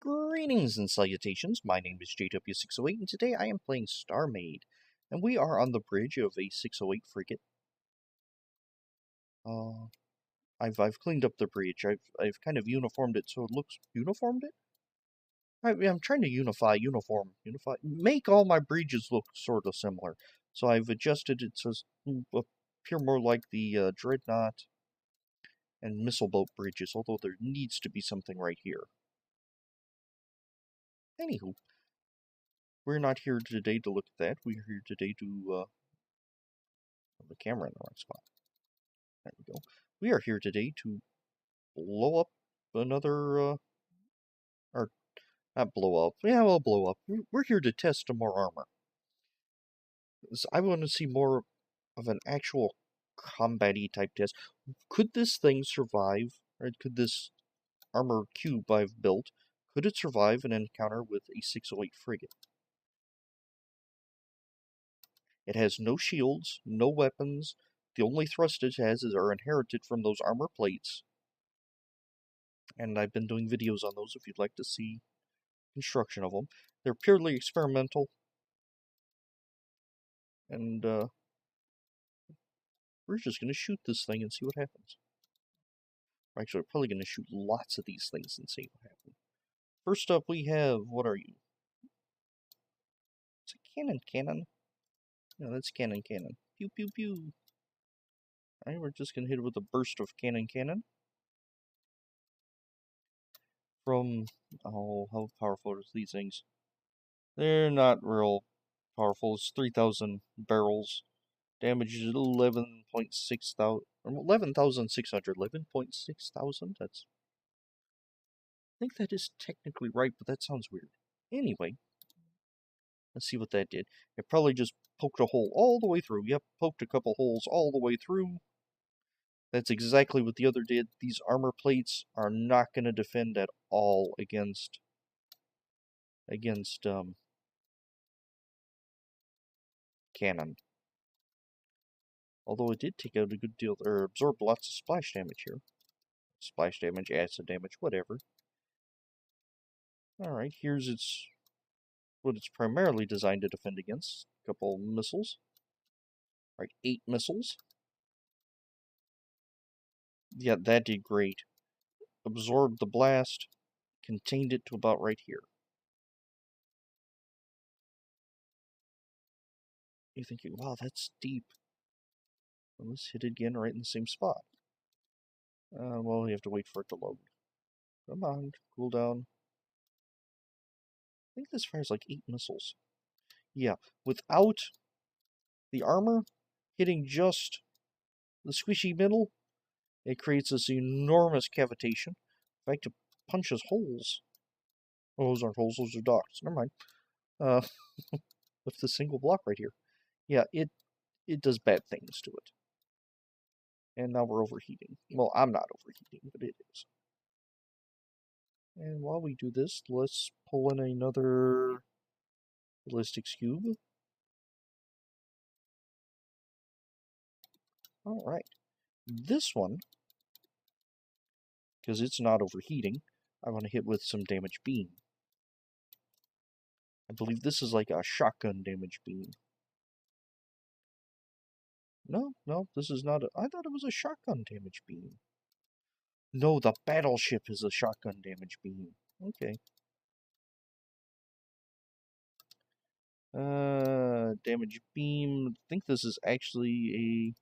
Greetings and salutations, my name is JW608 and today I am playing StarMade. And we are on the bridge of a 608 frigate. I've cleaned up the bridge. I've kind of uniformed it so it looks uniformed it? I'm trying to unify, make all my bridges look sort of similar. So I've adjusted it so it appear more like the Dreadnought and missile boat bridges, although there needs to be something right here. Anywho. We're not here today to look at that. We're here today to, put the camera in the wrong spot. There we go. We are here today to blow up another, or not blow up. Yeah, we'll blow up. We're here to test some more armor. I want to see more of an actual combat-y type test. Could this thing survive, or could this armor cube I've built, could it survive an encounter with a 608 frigate? It has no shields, no weapons. The only thrust it has are inherited from those armor plates. And I've been doing videos on those if you'd like to see construction of them. They're purely experimental. And we're just going to shoot this thing and see what happens. Actually, we're probably going to shoot lots of these things and see what happens. First up, we have, what are you? It's a cannon. No, that's cannon. Pew, pew, pew. Alright, we're just going to hit it with a burst of cannon. From, oh, how powerful are these things? They're not real powerful. It's 3,000 barrels. Damage is 11.6 thousand, 11,600. 11.6 thousand? That's... I think that is technically right, but that sounds weird. Anyway, let's see what that did. It probably just poked a hole all the way through. Yep, poked a couple holes all the way through. That's exactly what the other did. These armor plates are not going to defend at all against cannon. Although it did take out a good deal, or absorbed lots of splash damage here. Splash damage, acid damage, whatever. Alright, here's what it's primarily designed to defend against. A couple missiles. Alright, 8 missiles. Yeah, that did great. Absorbed the blast, contained it to about right here. You're thinking, wow, that's deep. Well, let's hit it again right in the same spot. Well, you have to wait for it to load. Come on, cool down. I think this fires like 8 missiles. Yeah, without the armor hitting just the squishy middle, it creates this enormous cavitation. In fact, it punches holes. Oh, those aren't holes, those are dots. Never mind. With the single block right here. Yeah, it does bad things to it. And now we're overheating. Well, I'm not overheating, but it is. And while we do this, let's pull in another ballistics cube. Alright. This one, because it's not overheating, I want to hit with some damage beam. I believe this is like a shotgun damage beam. No, this is not a... I thought it was a shotgun damage beam. No, the battleship is a shotgun damage beam. Okay. Damage beam. I think this is actually a...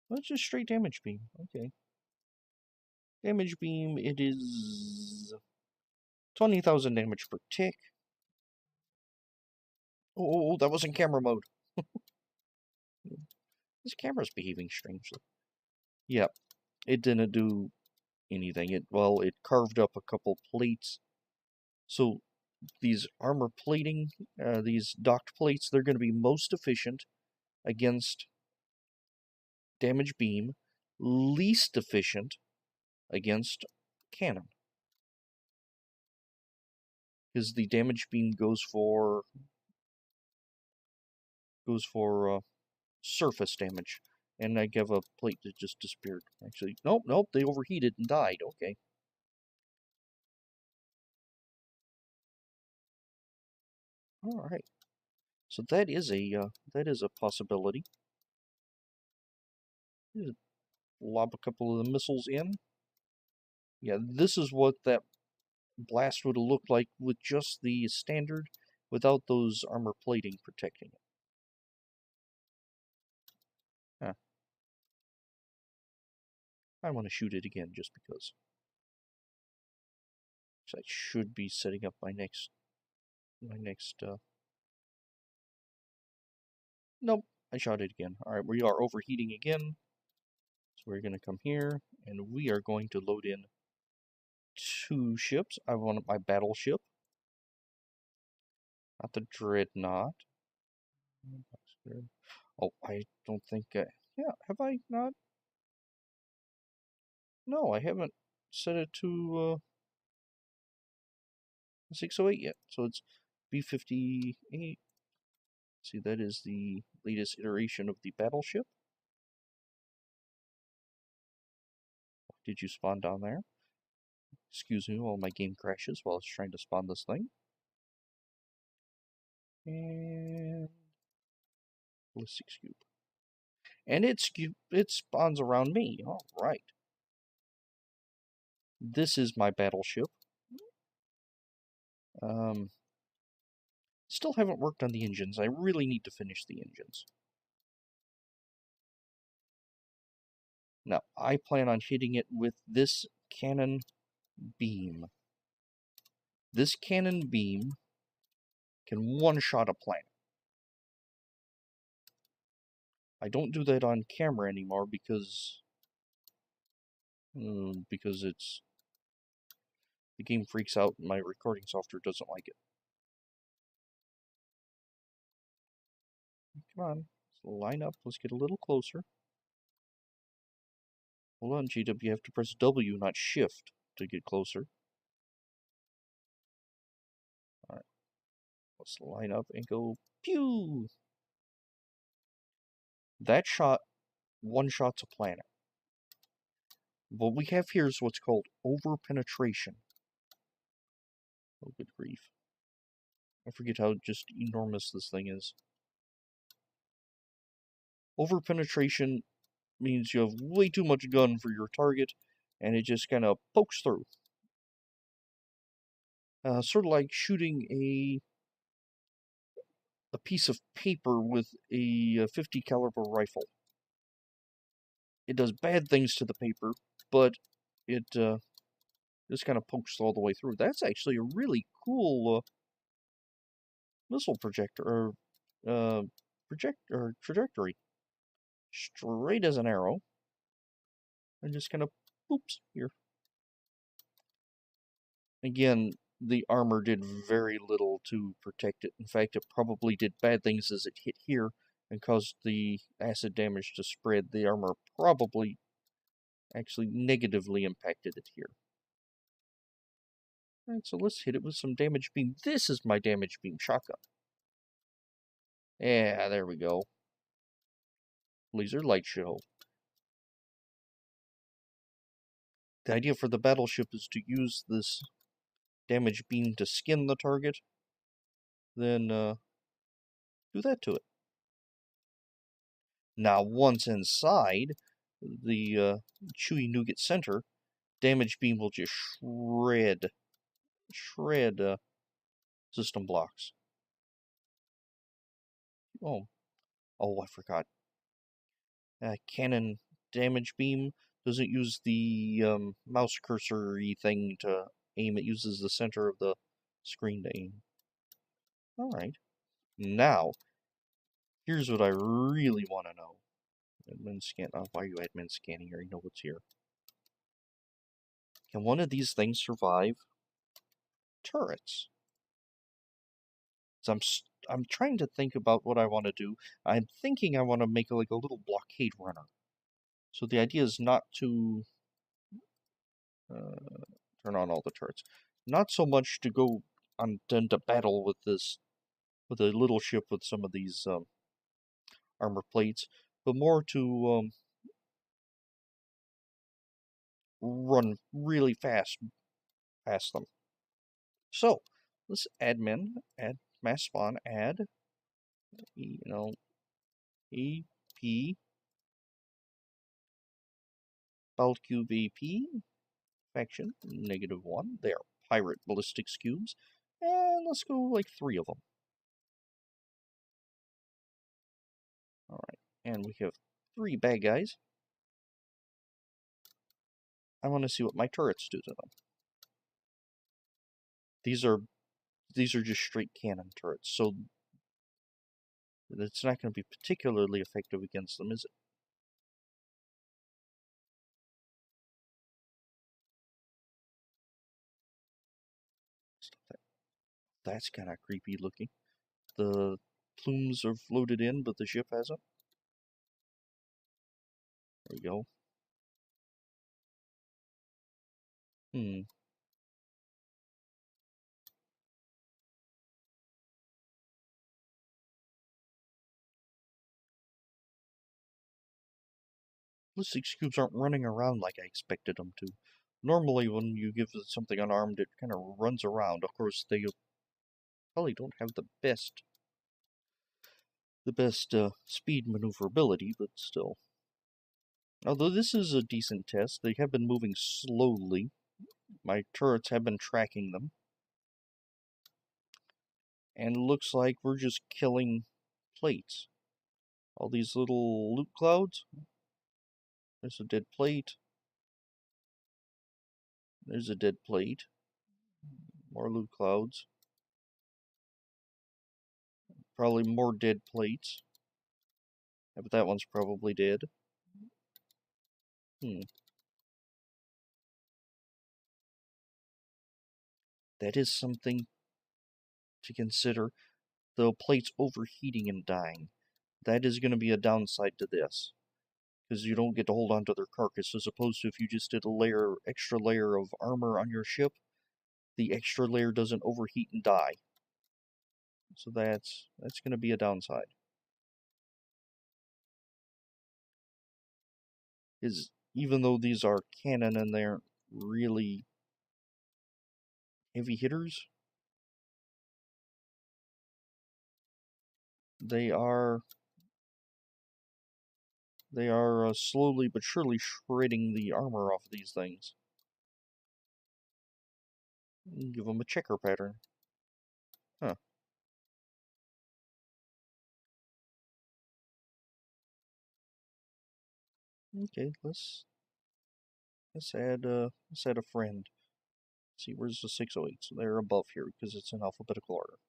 Well, it's just straight damage beam. Okay. Damage beam, it is 20,000 damage per tick. Oh, that was in camera mode. This camera's behaving strangely. Yep, it didn't do anything. It carved up a couple plates. So these armor plating, these docked plates, they're going to be most efficient against damage beam, least efficient against cannon. Because the damage beam goes for surface damage. And I have a plate that just disappeared. Actually, nope, they overheated and died. Okay. All right. So that is a possibility. Just lob a couple of the missiles in. Yeah, this is what that blast would have looked like with just the standard, without those armor plating protecting it. Huh. I want to shoot it again just because. So I should be setting up my next. Nope, I shot it again. All right, we are overheating again. So we're going to come here, and we are going to load in 2 ships. I want my battleship, not the dreadnought. Oh, I don't think yeah, have I not? No, I haven't set it to 608 yet. So it's B-58. See, that is the latest iteration of the battleship. Did you spawn down there? Excuse me while my game crashes while it's trying to spawn this thing. And ballistics cube. And it spawns around me. All right. This is my battleship. Still haven't worked on the engines. I really need to finish the engines. Now, I plan on hitting it with this cannon beam. This cannon beam can one-shot a planet. I don't do that on camera anymore because it's the game freaks out and my recording software doesn't like it. Come on, let's line up. Let's get a little closer. Hold on, GW, you have to press W, not Shift, to get closer. Alright, let's line up and go pew! That shot one-shots a planet. What we have here is what's called over-penetration. Oh, good grief. I forget how just enormous this thing is. Over-penetration means you have way too much gun for your target, and it just kind of pokes through. Sort of like shooting a piece of paper with a 50 caliber rifle. It does bad things to the paper, but it just kind of pokes all the way through. That's actually a really cool missile projector, or trajectory. Straight as an arrow, and just kind of poops here. Again, the armor did very little to protect it. In fact, it probably did bad things as it hit here and caused the acid damage to spread. The armor probably actually negatively impacted it here. Alright, so let's hit it with some damage beam. This is my damage beam shotgun. Yeah, there we go. Laser light show. The idea for the battleship is to use this damage beam to skin the target, then do that to it. Now, once inside the chewy nougat center, damage beam will just shred system blocks. Oh, I forgot. Cannon damage beam doesn't use the mouse cursor-y thing to aim. It uses the center of the screen to aim. Alright. Now, here's what I really want to know. Admin scan. Oh, why are you admin scanning here? You know what's here. Can one of these things survive turrets? So I'm trying to think about what I want to do. I'm thinking I want to make like a little blockade runner. So the idea is not to turn on all the turrets. Not so much to go on into battle with a little ship with some of these armor plates, but more to run really fast past them. So let's add mass spawn, add, AP, belt cube AP, faction, -1. They are pirate ballistics cubes. And let's go like 3 of them. Alright, and we have 3 bad guys. I want to see what my turrets do to them. These are just straight cannon turrets, so it's not going to be particularly effective against them, is it? That's kind of creepy looking. The plumes are floated in, but the ship hasn't. There we go. Ballistics cubes aren't running around like I expected them to. Normally, when you give something unarmed, it kind of runs around. Of course, they probably don't have the best speed maneuverability, but still. Although this is a decent test, they have been moving slowly. My turrets have been tracking them. And it looks like we're just killing plates. All these little loot clouds. There's a dead plate. There's a dead plate. More loot clouds. Probably more dead plates. Yeah, but that one's probably dead. That is something to consider. The plate's overheating and dying. That is going to be a downside to this. Because you don't get to hold on to their carcass, as opposed to if you just did a extra layer of armor on your ship, the extra layer doesn't overheat and die. So that's going to be a downside. Even though these are cannon and they aren't really heavy hitters, they are slowly but surely shredding the armor off these things. Give them a checker pattern. Huh. Okay, let's add a friend. Let's see, where's the 608? So they're above here because it's in alphabetical order.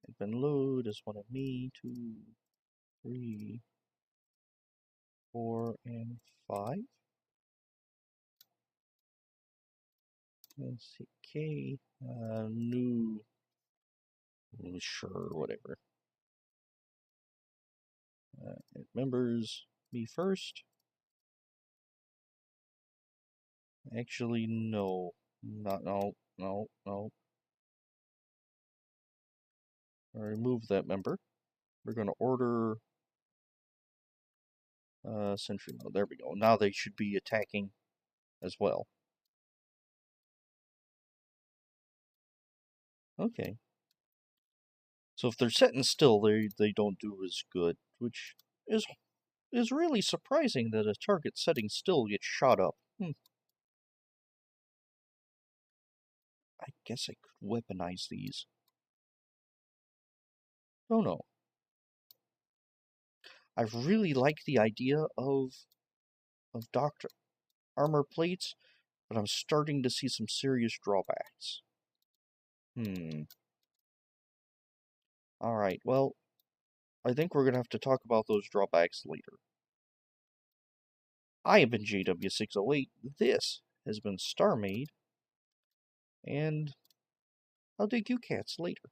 Admin load is one of me, 2, 3, 4, and 5. Let's see, K, new, sure, whatever. Members, me first. Actually, no. No. I'll remove that member. We're going to order sentry mode. There we go. Now they should be attacking as well. Okay. So if they're sitting still, they don't do as good, which is really surprising that a target sitting still gets shot up. I guess I could weaponize these. Oh no. I really like the idea of Doctor armor plates, but I'm starting to see some serious drawbacks. Alright, well, I think we're going to have to talk about those drawbacks later. I have been JW608. This has been StarMade, and I'll dig you cats later.